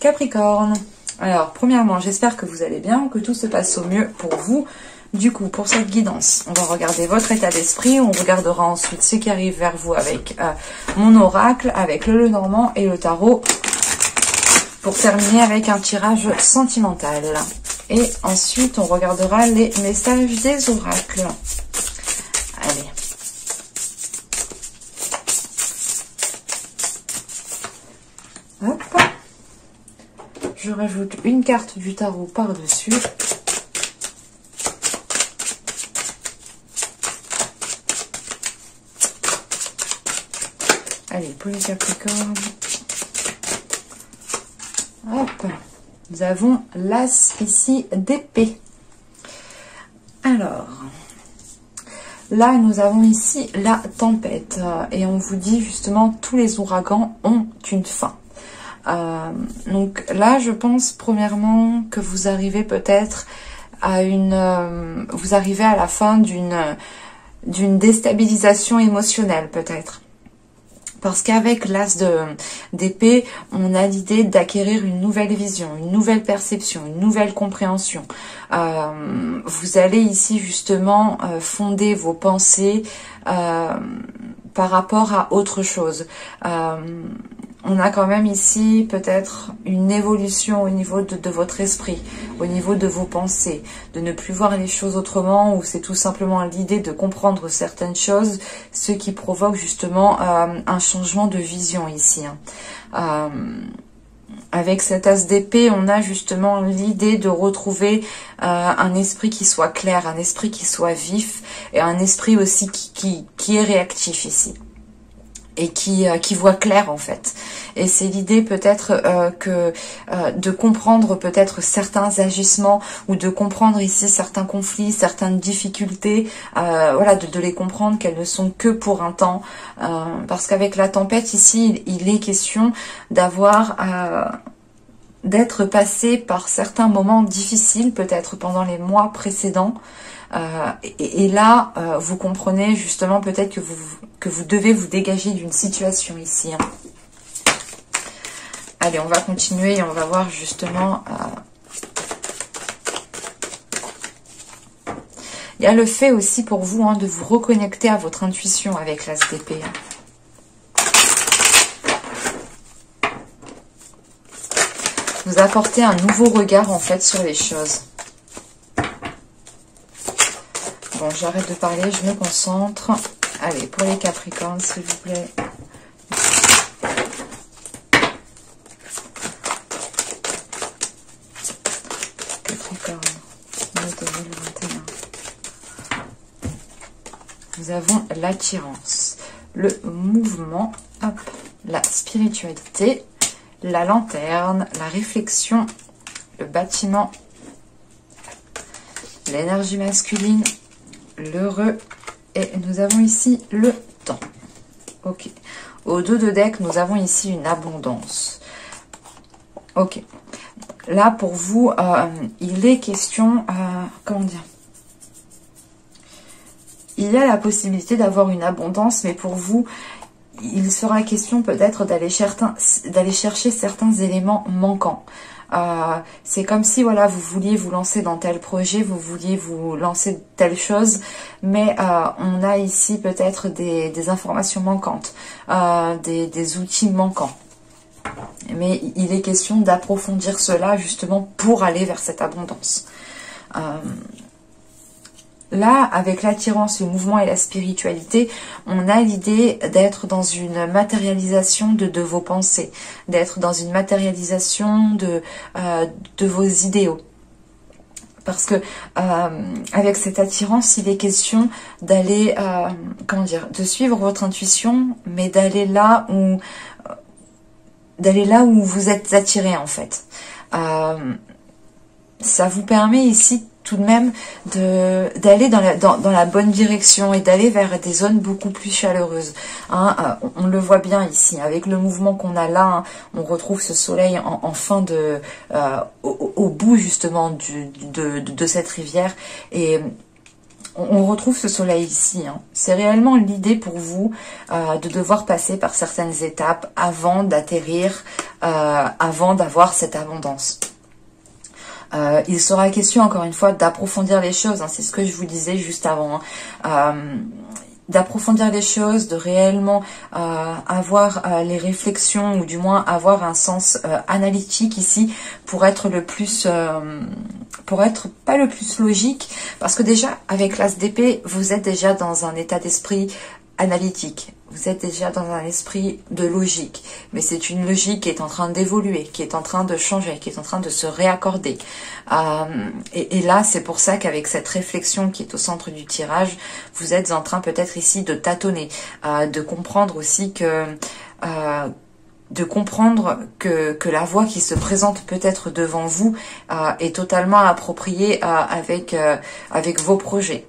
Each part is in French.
Capricorne. Alors, premièrement, j'espère que vous allez bien, que tout se passe au mieux pour vous. Du coup, pour cette guidance, on va regarder votre état d'esprit. On regardera ensuite ce qui arrive vers vous avec mon oracle, avec le Lenormand et le tarot. Pour terminer avec un tirage sentimental. Et ensuite, on regardera les messages des oracles. Allez. Hop. Je rajoute une carte du tarot par-dessus. Allez, pour les Capricornes. Hop. Nous avons l'as ici d'épée. Alors, là, nous avons ici la tempête. Et on vous dit justement, tous les ouragans ont une fin. Donc là, je pense premièrement que vous arrivez peut-être à vous arrivez à la fin d'une déstabilisation émotionnelle peut-être. Parce qu'avec l'as d'épée, on a l'idée d'acquérir une nouvelle vision, une nouvelle perception, une nouvelle compréhension. Vous allez ici justement fonder vos pensées par rapport à autre chose. On a quand même ici peut-être une évolution au niveau de votre esprit, au niveau de vos pensées, de ne plus voir les choses autrement, ou c'est tout simplement l'idée de comprendre certaines choses, ce qui provoque justement un changement de vision ici. Avec cet as d'épée, on a justement l'idée de retrouver un esprit qui soit clair, un esprit qui soit vif, et un esprit aussi qui est réactif ici. Et qui voit clair en fait. Et c'est l'idée peut-être de comprendre peut-être certains agissements ou de comprendre ici certains conflits, certaines difficultés, voilà, de les comprendre qu'elles ne sont que pour un temps. Parce qu'avec la tempête ici, il est question d'être passé par certains moments difficiles, peut-être pendant les mois précédents. Et là, vous comprenez justement peut-être que vous devez vous dégager d'une situation ici. Allez, on va continuer et on va voir justement... Il y a le fait aussi pour vous de vous reconnecter à votre intuition avec l'as d'épée. Vous apportez un nouveau regard en fait sur les choses. Bon, j'arrête de parler, je me concentre. Allez, pour les Capricornes, s'il vous plaît. Capricorne, mai 2021. Nous avons l'attirance, le mouvement, hop, la spiritualité, la lanterne, la réflexion, le bâtiment, l'énergie masculine, l'heureux, et nous avons ici le temps. Ok. Au dos de deck, nous avons ici une abondance. Ok. Là, pour vous, il est question... comment dire? Il y a la possibilité d'avoir une abondance, mais pour vous, il sera question peut-être d'aller chercher certains éléments manquants. C'est comme si voilà, vous vouliez vous lancer dans tel projet, vous vouliez vous lancer telle chose, mais on a ici peut-être des informations manquantes, des outils manquants. Mais il est question d'approfondir cela justement pour aller vers cette abondance. Là, avec l'attirance, le mouvement et la spiritualité, on a l'idée d'être dans une matérialisation de vos pensées, d'être dans une matérialisation de vos idéaux. Parce que avec cette attirance, il est question d'aller, comment dire, de suivre votre intuition, mais d'aller là où vous êtes attiré en fait. Ça vous permet ici tout de même d'aller dans la bonne direction et d'aller vers des zones beaucoup plus chaleureuses. On le voit bien ici, avec le mouvement qu'on a là, on retrouve ce soleil en fin au bout justement de cette rivière. Et on retrouve ce soleil ici. Hein. C'est réellement l'idée pour vous de devoir passer par certaines étapes avant d'atterrir, avant d'avoir cette abondance. Il sera question, encore une fois, d'approfondir les choses. Hein. C'est ce que je vous disais juste avant. Hein. D'approfondir les choses, de réellement avoir les réflexions, ou du moins avoir un sens analytique ici pour être le plus, pour être pas le plus logique, parce que déjà avec l'As d'épée, vous êtes déjà dans un état d'esprit analytique, vous êtes déjà dans un esprit de logique, mais c'est une logique qui est en train d'évoluer, qui est en train de changer, qui est en train de se réaccorder. Et là, c'est pour ça qu'avec cette réflexion qui est au centre du tirage, vous êtes en train peut-être ici de tâtonner, de comprendre aussi que... de comprendre que la voie qui se présente peut-être devant vous est totalement appropriée avec vos projets.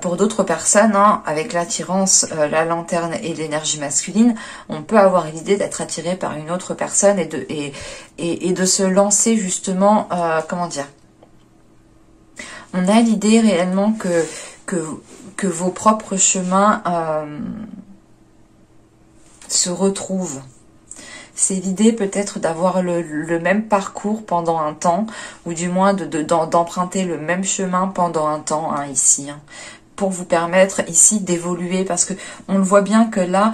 Pour d'autres personnes, hein, avec l'attirance, la lanterne et l'énergie masculine, on peut avoir l'idée d'être attiré par une autre personne et de se lancer justement, comment dire, on a l'idée réellement que vos propres chemins se retrouvent. C'est l'idée peut-être d'avoir le même parcours pendant un temps, ou du moins d'emprunter le même chemin pendant un temps, hein, ici, hein, pour vous permettre ici d'évoluer, parce que on le voit bien que là,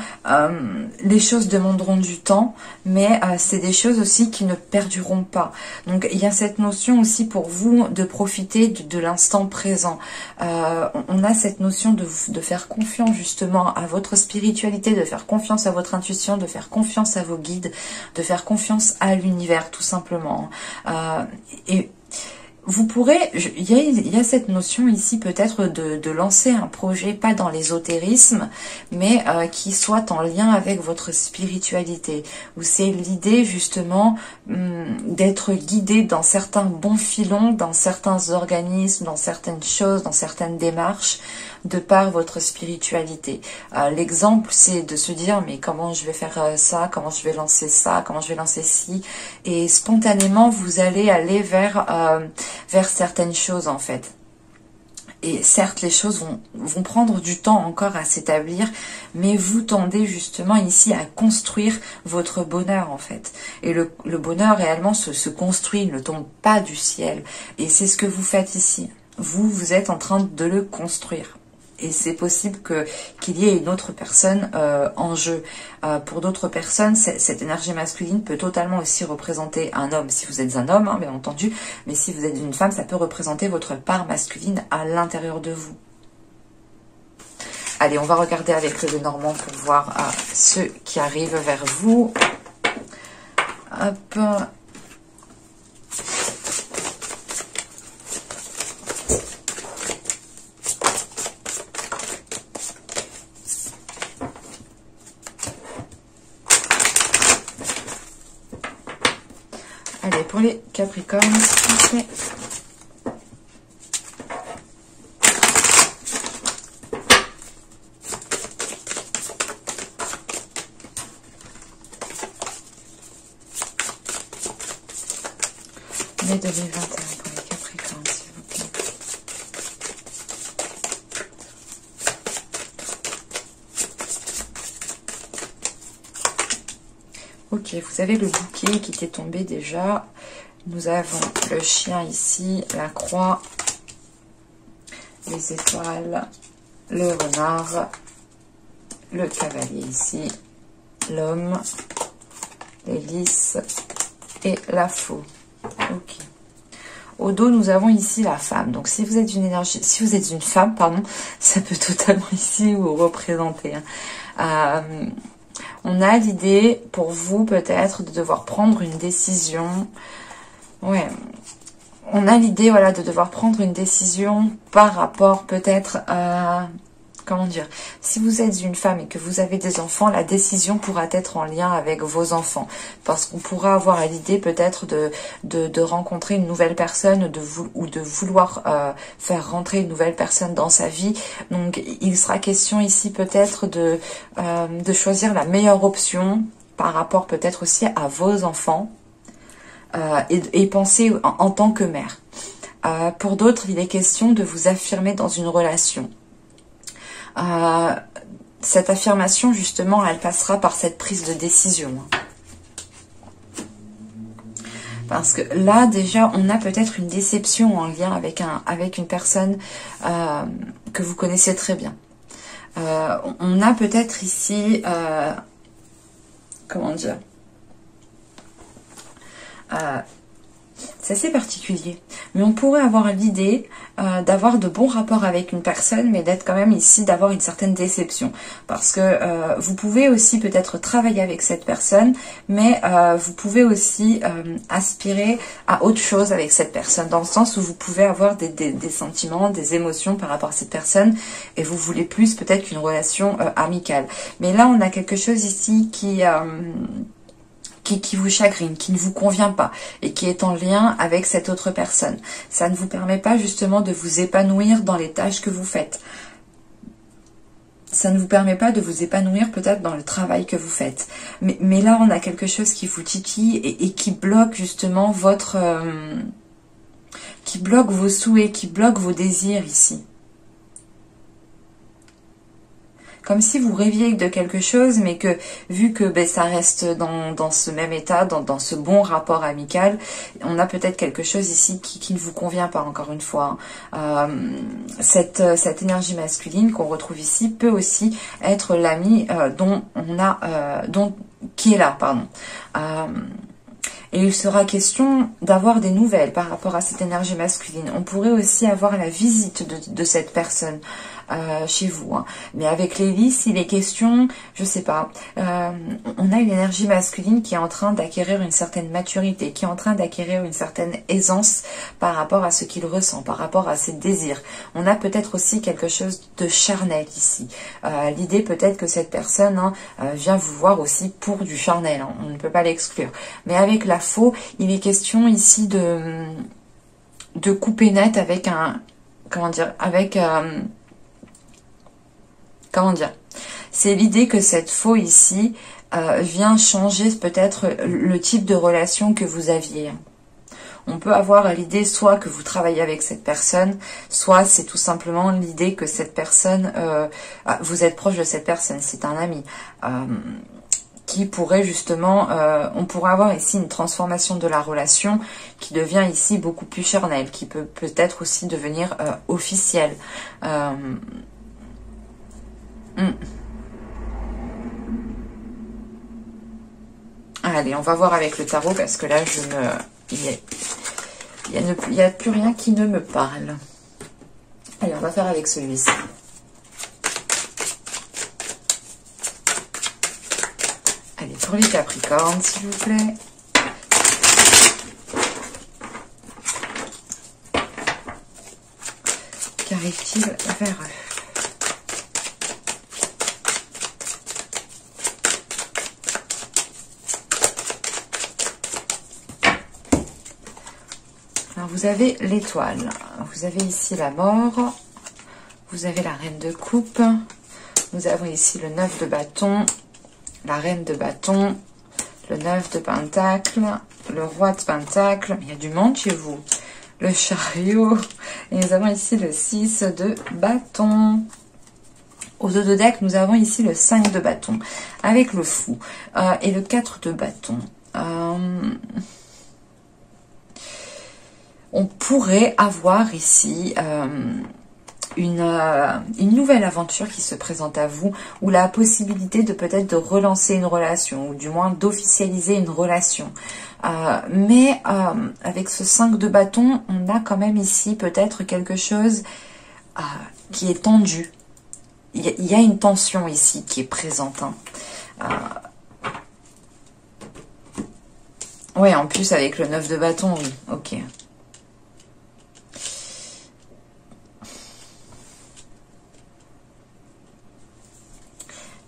les choses demanderont du temps, mais c'est des choses aussi qui ne perdureront pas. Donc il y a cette notion aussi pour vous de profiter de l'instant présent. On a cette notion de faire confiance justement à votre spiritualité, de faire confiance à votre intuition, de faire confiance à vos guides, de faire confiance à l'univers tout simplement. Et vous pourrez, il y a cette notion ici peut-être de lancer un projet, pas dans l'ésotérisme, mais qui soit en lien avec votre spiritualité, où c'est l'idée justement d'être guidé dans certains bons filons, dans certains organismes, dans certaines choses, dans certaines démarches, de par votre spiritualité. L'exemple, c'est de se dire, mais comment je vais faire ça, comment je vais lancer ça, comment je vais lancer ci, et spontanément, vous allez aller vers certaines choses, en fait. Et certes, les choses vont prendre du temps encore à s'établir, mais vous tendez justement ici à construire votre bonheur, en fait. Et le bonheur, réellement, se construit, il ne tombe pas du ciel. Et c'est ce que vous faites ici. Vous êtes en train de le construire. Et c'est possible qu'il y ait une autre personne en jeu. Pour d'autres personnes, cette énergie masculine peut totalement aussi représenter un homme. Si vous êtes un homme, hein, bien entendu, mais si vous êtes une femme, ça peut représenter votre part masculine à l'intérieur de vous. Allez, on va regarder avec le Normand pour voir ceux qui arrivent vers vous. Hop. Allez, pour les Capricornes, okay. Mai 2021 pour les Capricornes, s'il vous plaît. Ok, vous avez le bouquet qui était tombé déjà. Nous avons le chien ici, la croix, les étoiles, le renard, le cavalier ici, l'homme, l'hélice et la faux. Ok. Au dos, nous avons ici la femme. Donc, si vous êtes une femme, pardon, ça peut totalement ici vous représenter. Hein. On a l'idée pour vous peut-être de devoir prendre une décision. Ouais. On a l'idée, voilà, de devoir prendre une décision par rapport peut-être à... Comment dire, si vous êtes une femme et que vous avez des enfants, la décision pourra être en lien avec vos enfants. Parce qu'on pourra avoir l'idée peut-être de rencontrer une nouvelle personne ou de vouloir faire rentrer une nouvelle personne dans sa vie. Donc il sera question ici peut-être de choisir la meilleure option par rapport peut-être aussi à vos enfants et penser en tant que mère. Pour d'autres, il est question de vous affirmer dans une relation. Cette affirmation, justement, elle passera par cette prise de décision. Parce que là, déjà, on a peut-être une déception en lien avec une personne que vous connaissez très bien. On a peut-être ici, comment dire, c'est assez particulier, mais on pourrait avoir l'idée d'avoir de bons rapports avec une personne, mais d'être quand même ici, d'avoir une certaine déception, parce que vous pouvez aussi peut-être travailler avec cette personne, mais vous pouvez aussi aspirer à autre chose avec cette personne, dans le sens où vous pouvez avoir des sentiments, des émotions par rapport à cette personne, et vous voulez plus peut-être qu'une relation amicale. Mais là, on a quelque chose ici qui vous chagrine, qui ne vous convient pas et qui est en lien avec cette autre personne. Ça ne vous permet pas justement de vous épanouir dans les tâches que vous faites. Ça ne vous permet pas de vous épanouir peut-être dans le travail que vous faites. Mais là, on a quelque chose qui vous titille et qui bloque justement votre... qui bloque vos souhaits, qui bloque vos désirs ici. Comme si vous rêviez de quelque chose, mais que vu que ça reste dans ce même état, dans ce bon rapport amical, on a peut-être quelque chose ici qui ne vous convient pas, encore une fois. Cette énergie masculine qu'on retrouve ici peut aussi être l'ami qui est là, pardon. Et il sera question d'avoir des nouvelles par rapport à cette énergie masculine. On pourrait aussi avoir la visite de cette personne chez vous. Hein. Mais avec l'hélice, il est question, je sais pas, on a une énergie masculine qui est en train d'acquérir une certaine maturité, qui est en train d'acquérir une certaine aisance par rapport à ce qu'il ressent, par rapport à ses désirs. On a peut-être aussi quelque chose de charnel ici. L'idée peut-être que cette personne vient vous voir aussi pour du charnel, hein. On ne peut pas l'exclure. Mais avec la faux, il est question ici de couper net avec un... Comment dire, c'est l'idée que cette faux ici vient changer peut-être le type de relation que vous aviez. On peut avoir l'idée soit que vous travaillez avec cette personne, soit c'est tout simplement l'idée que cette personne, vous êtes proche de cette personne, c'est un ami. Qui pourrait justement, on pourrait avoir ici une transformation de la relation qui devient ici beaucoup plus charnelle, qui peut peut-être aussi devenir officielle. Allez, on va voir avec le tarot parce que là, il n'y a plus rien qui ne me parle. Allez, on va faire avec celui-ci. Allez, pour les Capricornes, s'il vous plaît. Qu'arrive-t-il vers eux? Alors, vous avez l'étoile. Vous avez ici la mort. Vous avez la reine de coupe. Nous avons ici le 9 de bâton. La reine de bâton, le 9 de pentacle, le roi de pentacle, il y a du monde chez vous, le chariot, et nous avons ici le 6 de bâton. Au dos de deck, nous avons ici le 5 de bâton, avec le fou, et le 4 de bâton. On pourrait avoir ici... une nouvelle aventure qui se présente à vous, ou la possibilité de peut-être de relancer une relation, ou du moins d'officialiser une relation. Mais avec ce 5 de bâton, on a quand même ici peut-être quelque chose qui est tendu. Il y a une tension ici qui est présente. Hein. Ouais, en plus avec le 9 de bâton, oui, ok.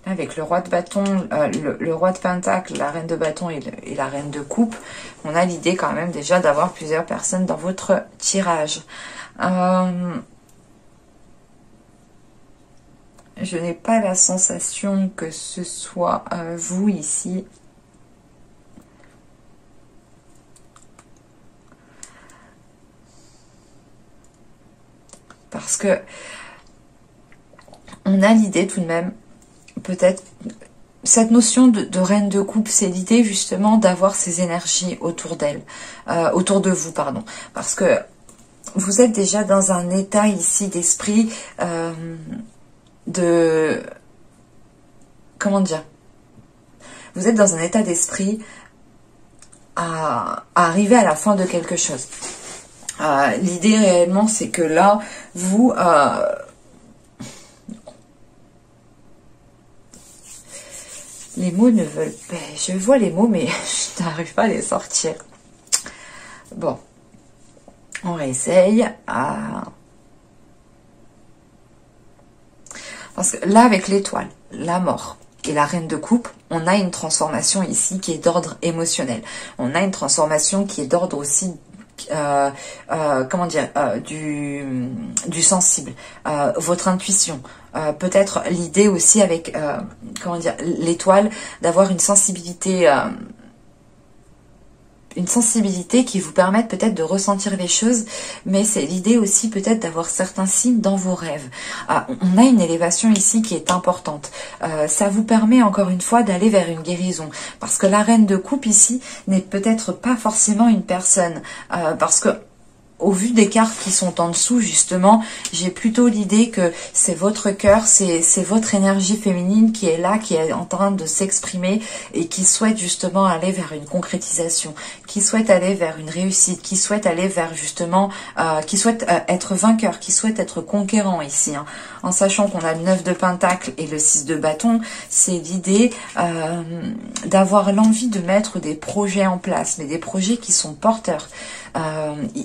Avec le roi de bâton, le roi de pentacle, la reine de bâton et la reine de coupe, on a l'idée quand même déjà d'avoir plusieurs personnes dans votre tirage. Je n'ai pas la sensation que ce soit vous ici. parce que on a l'idée tout de même, peut-être, cette notion de reine de coupe, c'est l'idée justement d'avoir ces énergies autour d'elle, autour de vous, pardon, parce que vous êtes déjà dans un état ici d'esprit comment dire, vous êtes dans un état d'esprit à arriver à la fin de quelque chose. L'idée réellement, c'est que là, vous... les mots ne veulent pas... Je vois les mots, mais je n'arrive pas à les sortir. Bon. On réessaye. Parce que là, avec l'étoile, la mort et la reine de coupe, on a une transformation ici qui est d'ordre émotionnel. On a une transformation qui est d'ordre aussi... comment dire, du sensible, votre intuition, peut-être l'idée aussi avec comment dire, l'étoile, d'avoir une sensibilité qui vous permette peut-être de ressentir les choses, mais c'est l'idée aussi peut-être d'avoir certains signes dans vos rêves. On a une élévation ici qui est importante. Ça vous permet encore une fois d'aller vers une guérison, parce que la reine de coupe ici n'est peut-être pas forcément une personne, parce que au vu des cartes qui sont en dessous, justement, j'ai plutôt l'idée que c'est votre cœur, c'est votre énergie féminine qui est là, qui est en train de s'exprimer et qui souhaite justement aller vers une concrétisation, qui souhaite aller vers une réussite, qui souhaite aller vers justement, qui souhaite être vainqueur, qui souhaite être conquérant ici. Hein. En sachant qu'on a le 9 de Pentacle et le 6 de bâton, c'est l'idée d'avoir l'envie de mettre des projets en place, mais des projets qui sont porteurs.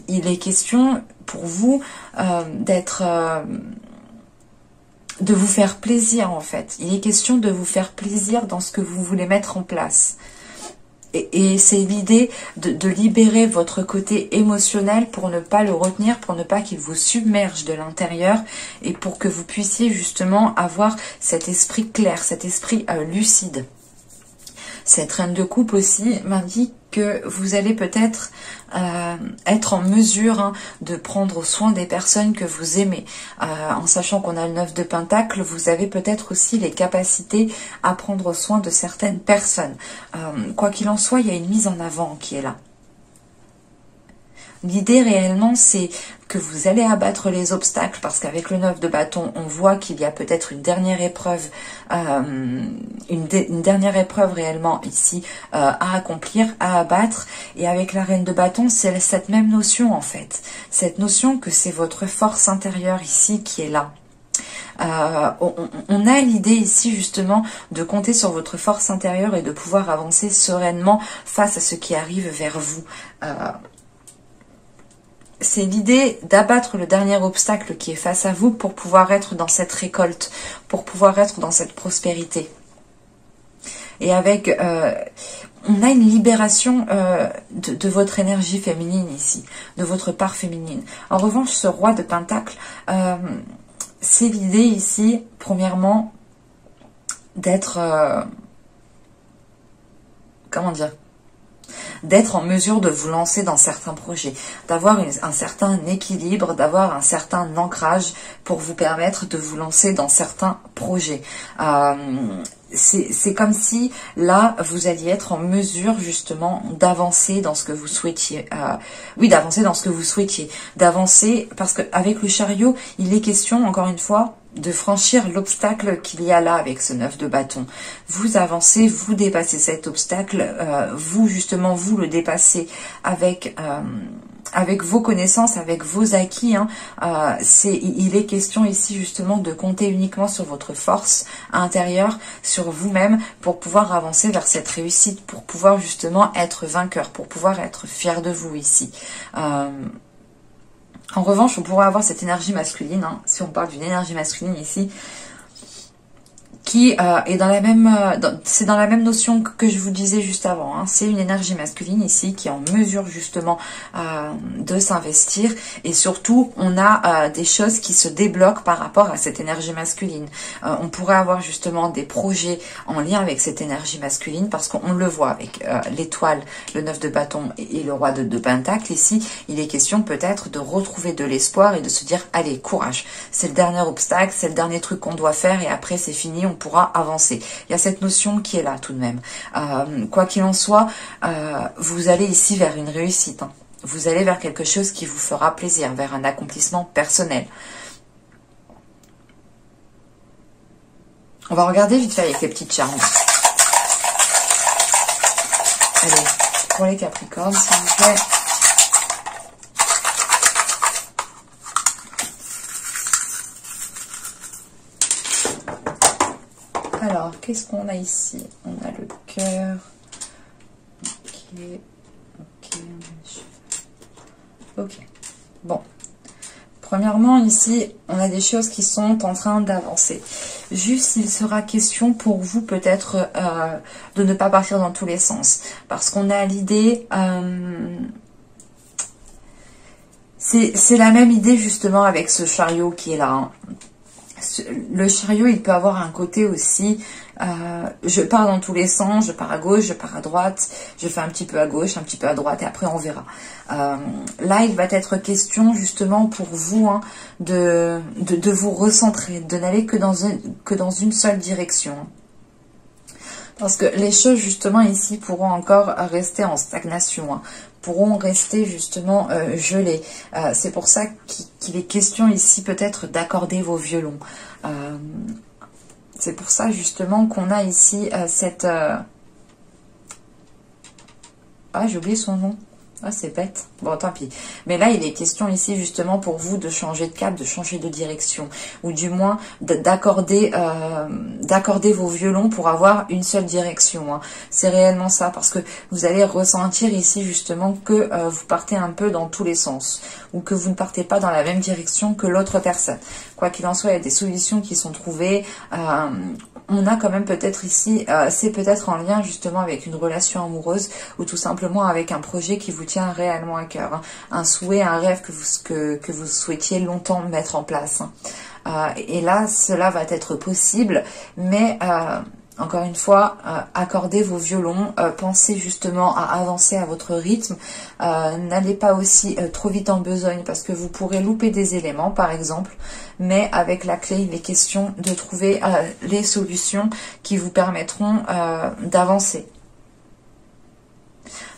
Il est question pour vous de vous faire plaisir en fait. Il est question de vous faire plaisir dans ce que vous voulez mettre en place. Et c'est l'idée de libérer votre côté émotionnel pour ne pas le retenir, pour ne pas qu'il vous submerge de l'intérieur et pour que vous puissiez justement avoir cet esprit clair, cet esprit lucide. Cette reine de coupe aussi m'indique que vous allez peut-être être en mesure de prendre soin des personnes que vous aimez. En sachant qu'on a le 9 de Pentacle, vous avez peut-être aussi les capacités à prendre soin de certaines personnes. Quoi qu'il en soit, il y a une mise en avant qui est là. L'idée réellement, c'est que vous allez abattre les obstacles parce qu'avec le 9 de bâton, on voit qu'il y a peut-être une dernière épreuve, une dernière épreuve réellement ici à accomplir, à abattre. Et avec la reine de bâton, c'est cette même notion en fait. Cette notion que c'est votre force intérieure ici qui est là. On a l'idée ici justement de compter sur votre force intérieure et de pouvoir avancer sereinement face à ce qui arrive vers vous. C'est l'idée d'abattre le dernier obstacle qui est face à vous pour pouvoir être dans cette récolte, pour pouvoir être dans cette prospérité. Et avec, on a une libération de votre énergie féminine ici, de votre part féminine. En revanche, ce roi de Pentacle, c'est l'idée ici, premièrement, d'être, comment dire, d'être en mesure de vous lancer dans certains projets, d'avoir un certain équilibre, d'avoir un certain ancrage pour vous permettre de vous lancer dans certains projets. C'est comme si là vous alliez être en mesure justement d'avancer dans ce que vous souhaitiez, oui, d'avancer dans ce que vous souhaitiez, d'avancer parce qu'avec le chariot il est question encore une fois de franchir l'obstacle qu'il y a là avec ce 9 de bâton. Vous avancez, vous dépassez cet obstacle, vous justement vous le dépassez avec vos connaissances, avec vos acquis. Il est question ici justement de compter uniquement sur votre force intérieure, sur vous-même pour pouvoir avancer vers cette réussite, pour pouvoir justement être vainqueur, pour pouvoir être fier de vous ici. En revanche, on pourrait avoir cette énergie masculine, si on parle d'une énergie masculine ici, qui est dans la même, c'est dans la même notion que je vous disais juste avant. Hein. C'est une énergie masculine ici qui est en mesure justement de s'investir, et surtout on a des choses qui se débloquent par rapport à cette énergie masculine. On pourrait avoir justement des projets en lien avec cette énergie masculine, parce qu'on le voit avec l'étoile, le 9 de bâton et le roi de pentacle. Ici, il est question peut-être de retrouver de l'espoir et de se dire allez, courage, c'est le dernier obstacle, c'est le dernier truc qu'on doit faire, et après c'est fini, on pourra avancer. Il y a cette notion qui est là tout de même. Quoi qu'il en soit, vous allez ici vers une réussite. Hein. Vous allez vers quelque chose qui vous fera plaisir, vers un accomplissement personnel. On va regarder vite fait avec les petites charmes. Allez, pour les Capricornes, s'il vous plaît. Alors, qu'est-ce qu'on a ici? On a le cœur. Ok. Bon. Premièrement, ici, on a des choses qui sont en train d'avancer. Juste, il sera question pour vous peut-être de ne pas partir dans tous les sens. Parce qu'on a l'idée... c'est la même idée justement avec ce chariot qui est là. Hein. Le chariot, il peut avoir un côté aussi, je pars dans tous les sens, je pars à gauche, je pars à droite, je fais un petit peu à gauche, un petit peu à droite, et après on verra. Là, il va être question justement pour vous hein, de vous recentrer, de n'aller que dans une seule direction. Parce que les choses justement ici pourront encore rester en stagnation, hein, pourront rester justement gelées. C'est pour ça qu'il est question ici peut-être d'accorder vos violons. C'est pour ça justement qu'on a ici cette... Ah, j'ai oublié son nom. Ah, c'est bête. Bon, tant pis. Mais là, il est question ici, justement, pour vous de changer de cap, de changer de direction. Ou du moins, d'accorder vos violons pour avoir une seule direction. Hein. C'est réellement ça. Parce que vous allez ressentir ici, justement, que vous partez un peu dans tous les sens. Ou que vous ne partez pas dans la même direction que l'autre personne. Quoi qu'il en soit, il y a des solutions qui sont trouvées. On a quand même peut-être ici, c'est peut-être en lien justement avec une relation amoureuse ou tout simplement avec un projet qui vous tient réellement à cœur. Hein. Un souhait, un rêve que vous souhaitiez longtemps mettre en place. Hein. Et là, cela va être possible, mais... encore une fois, accordez vos violons, pensez justement à avancer à votre rythme, n'allez pas aussi trop vite en besogne parce que vous pourrez louper des éléments par exemple, mais avec la clé, il est question de trouver les solutions qui vous permettront d'avancer.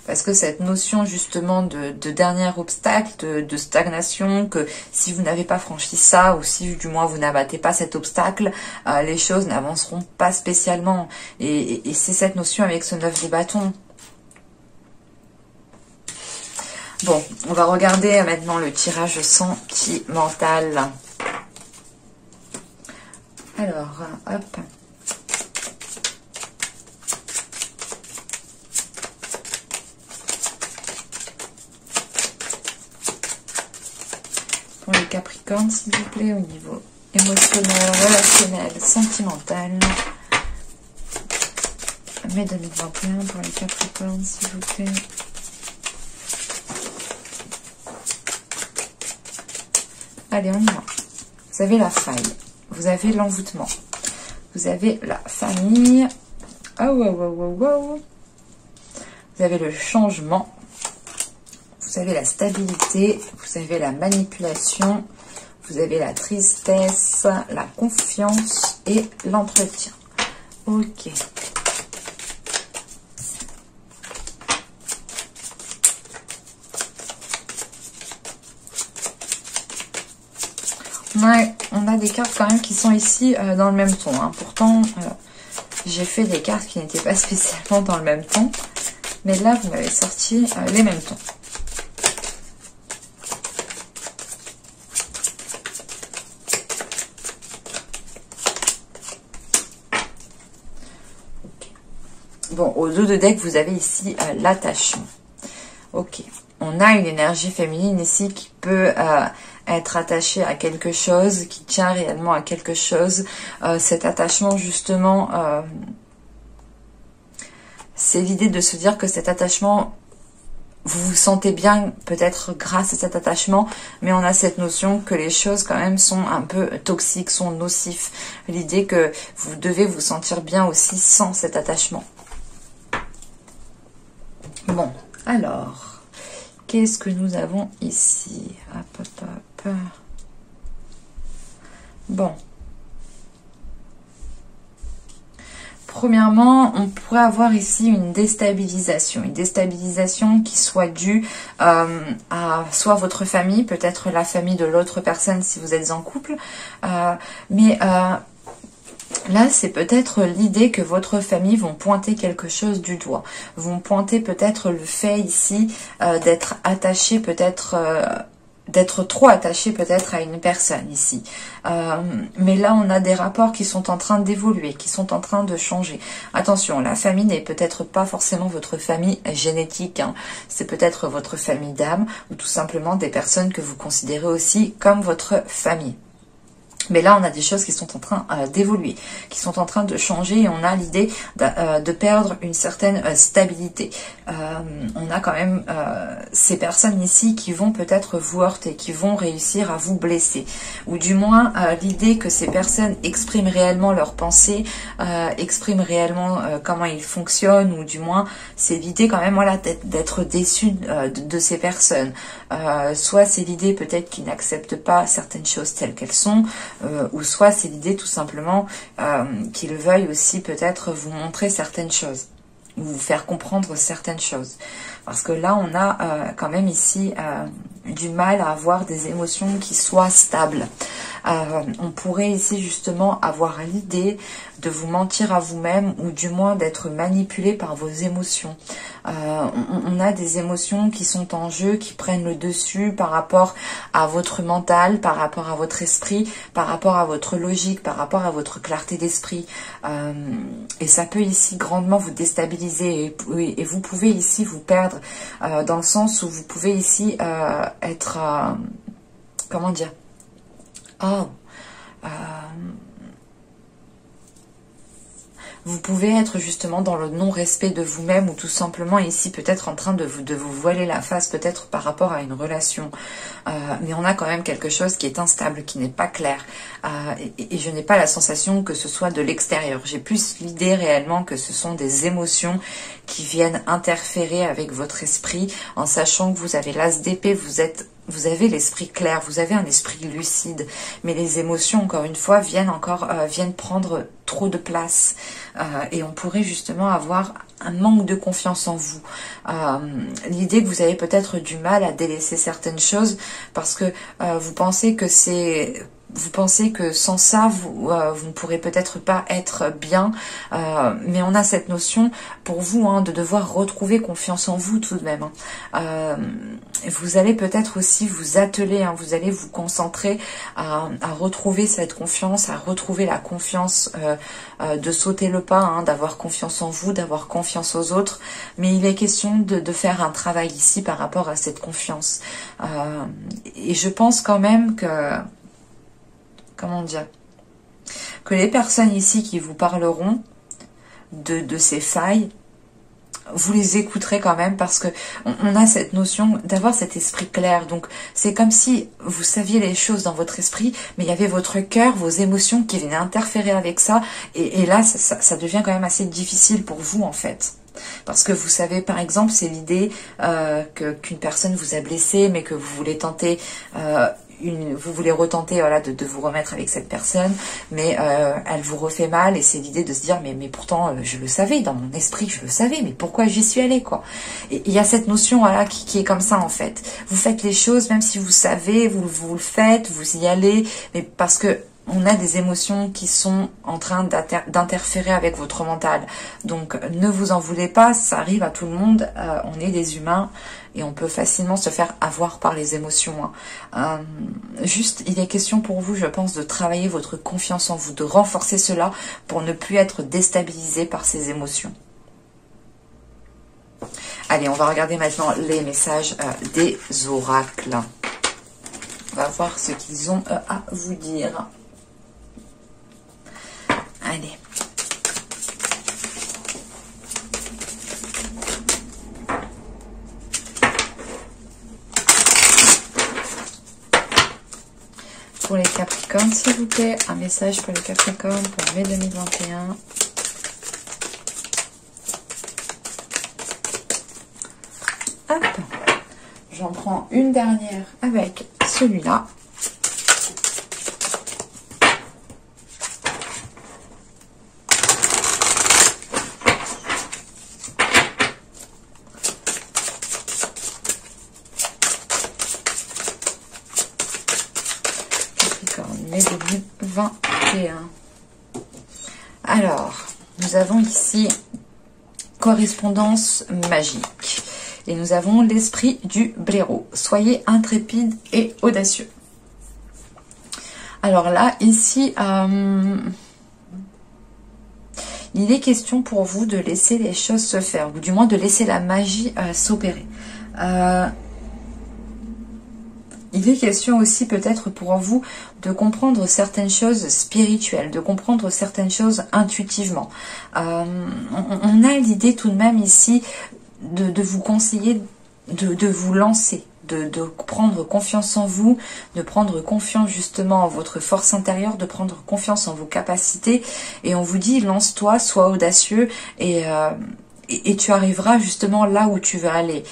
Parce que cette notion justement de dernier obstacle, de stagnation, que si vous n'avez pas franchi ça, ou si du moins vous n'abattez pas cet obstacle, les choses n'avanceront pas spécialement. Et c'est cette notion avec ce 9 de bâton. Bon, on va regarder maintenant le tirage sentimental. Alors, hop. Pour les Capricornes, s'il vous plaît, au niveau émotionnel, relationnel, sentimental. Mai 2021 pour les Capricornes, s'il vous plaît. Allez, on y va. Vous avez la faille. Vous avez l'envoûtement. Vous avez la famille. Oh, wow, wow, wow, wow. Vous avez le changement. Vous avez la stabilité, vous avez la manipulation, vous avez la tristesse, la confiance et l'entretien. Ok. On a des cartes quand même qui sont ici dans le même ton. Hein. Pourtant, j'ai fait des cartes qui n'étaient pas spécialement dans le même ton. Mais là, vous m'avez sorti les mêmes tons. Bon, au dos de deck, vous avez ici l'attachement. Ok. On a une énergie féminine ici qui peut être attaché à quelque chose, qui tient réellement à quelque chose. Cet attachement justement, c'est l'idée de se dire que cet attachement, vous vous sentez bien peut-être grâce à cet attachement, mais on a cette notion que les choses quand même sont un peu toxiques, sont nocifs. L'idée que vous devez vous sentir bien aussi sans cet attachement. Bon, alors, qu'est-ce que nous avons ici? Hop, hop, hop. Bon. Premièrement, on pourrait avoir ici une déstabilisation qui soit due à soit votre famille, peut-être la famille de l'autre personne si vous êtes en couple, mais là, c'est peut-être l'idée que votre famille vont pointer quelque chose du doigt, vont pointer peut-être le fait ici d'être attaché peut-être... d'être trop attaché peut-être à une personne ici. Mais là, on a des rapports qui sont en train d'évoluer, qui sont en train de changer. Attention, la famille n'est peut-être pas forcément votre famille génétique, hein. C'est peut-être votre famille d'âme ou tout simplement des personnes que vous considérez aussi comme votre famille. Mais là, on a des choses qui sont en train d'évoluer, qui sont en train de changer et on a l'idée de perdre une certaine stabilité. On a quand même ces personnes ici qui vont peut-être vous heurter, qui vont réussir à vous blesser. Ou du moins, l'idée que ces personnes expriment réellement leurs pensées, expriment réellement comment ils fonctionnent, ou du moins, c'est l'idée quand même voilà, d'être déçu de ces personnes. Soit c'est l'idée peut-être qu'ils n'acceptent pas certaines choses telles qu'elles sont, ou soit c'est l'idée tout simplement qu'ils veuillent aussi peut-être vous montrer certaines choses, ou vous faire comprendre certaines choses. Parce que là, on a quand même ici du mal à avoir des émotions qui soient stables. On pourrait ici justement avoir l'idée de vous mentir à vous-même ou du moins d'être manipulé par vos émotions. On a des émotions qui sont en jeu, qui prennent le dessus par rapport à votre mental, par rapport à votre esprit, par rapport à votre logique, par rapport à votre clarté d'esprit. Et ça peut ici grandement vous déstabiliser et vous pouvez ici vous perdre dans le sens où vous pouvez ici être... comment dire? Vous pouvez être justement dans le non-respect de vous-même ou tout simplement ici peut-être en train de vous voiler la face peut-être par rapport à une relation. Mais on a quand même quelque chose qui est instable, qui n'est pas clair. Et je n'ai pas la sensation que ce soit de l'extérieur. J'ai plus l'idée réellement que ce sont des émotions qui viennent interférer avec votre esprit en sachant que vous avez l'as d'épée, vous avez l'esprit clair, vous avez un esprit lucide, mais les émotions, encore une fois, viennent prendre trop de place. Et on pourrait justement avoir un manque de confiance en vous. L'idée que vous avez peut-être du mal à délaisser certaines choses parce que vous pensez que sans ça, vous ne pourrez peut-être pas être bien. Mais on a cette notion pour vous de devoir retrouver confiance en vous tout de même. Vous allez peut-être aussi vous atteler, vous allez vous concentrer à retrouver cette confiance, à retrouver la confiance, de sauter le pas, d'avoir confiance en vous, d'avoir confiance aux autres. Mais il est question de faire un travail ici par rapport à cette confiance. Et je pense quand même que... comment dire, que les personnes ici qui vous parleront de ces failles, vous les écouterez quand même parce que on a cette notion d'avoir cet esprit clair. Donc c'est comme si vous saviez les choses dans votre esprit, mais il y avait votre cœur, vos émotions qui venaient interférer avec ça. Et là, ça devient quand même assez difficile pour vous en fait. Parce que vous savez, par exemple, c'est l'idée qu'une personne vous a blessé, mais que vous voulez tenter... vous voulez retenter voilà, de vous remettre avec cette personne, mais elle vous refait mal et c'est l'idée de se dire mais pourtant je le savais, dans mon esprit je le savais, mais pourquoi j'y suis allée quoi. Et il y a cette notion voilà, qui est comme ça en fait. Vous faites les choses même si vous savez, vous le faites, vous y allez, mais parce que on a des émotions qui sont en train d'interférer avec votre mental. Donc ne vous en voulez pas, ça arrive à tout le monde, on est des humains et on peut facilement se faire avoir par les émotions. Juste, il est question pour vous, je pense, de travailler votre confiance en vous, de renforcer cela pour ne plus être déstabilisé par ces émotions. Allez, on va regarder maintenant les messages des oracles. On va voir ce qu'ils ont à vous dire. Allez. Pour les Capricornes, s'il vous plaît, un message pour les Capricornes pour mai 2021. Hop, j'en prends une dernière avec celui-là. Mai 2021. Alors, nous avons ici correspondance magique. Et nous avons l'esprit du blaireau. Soyez intrépide et audacieux. Alors là, ici, il est question pour vous de laisser les choses se faire. Ou du moins de laisser la magie s'opérer. Il est question aussi peut-être pour vous de comprendre certaines choses spirituelles, de comprendre certaines choses intuitivement. On a l'idée tout de même ici de vous conseiller de vous lancer, de prendre confiance en vous, de prendre confiance justement en votre force intérieure, de prendre confiance en vos capacités. Et on vous dit, lance-toi, sois audacieux et tu arriveras justement là où tu veux aller.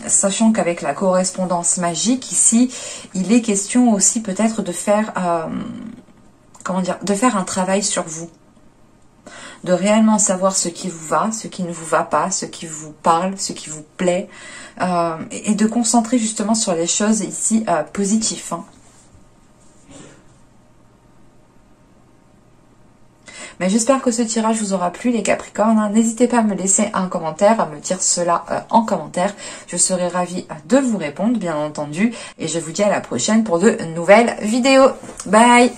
Sachant qu'avec la correspondance magique, ici, il est question aussi peut-être de faire, de faire un travail sur vous. De réellement savoir ce qui vous va, ce qui ne vous va pas, ce qui vous parle, ce qui vous plaît. Et de concentrer justement sur les choses ici positives. Hein. Mais j'espère que ce tirage vous aura plu les Capricornes. N'hésitez pas à me laisser un commentaire, à me dire cela en commentaire. Je serai ravie de vous répondre, bien entendu. Et je vous dis à la prochaine pour de nouvelles vidéos. Bye!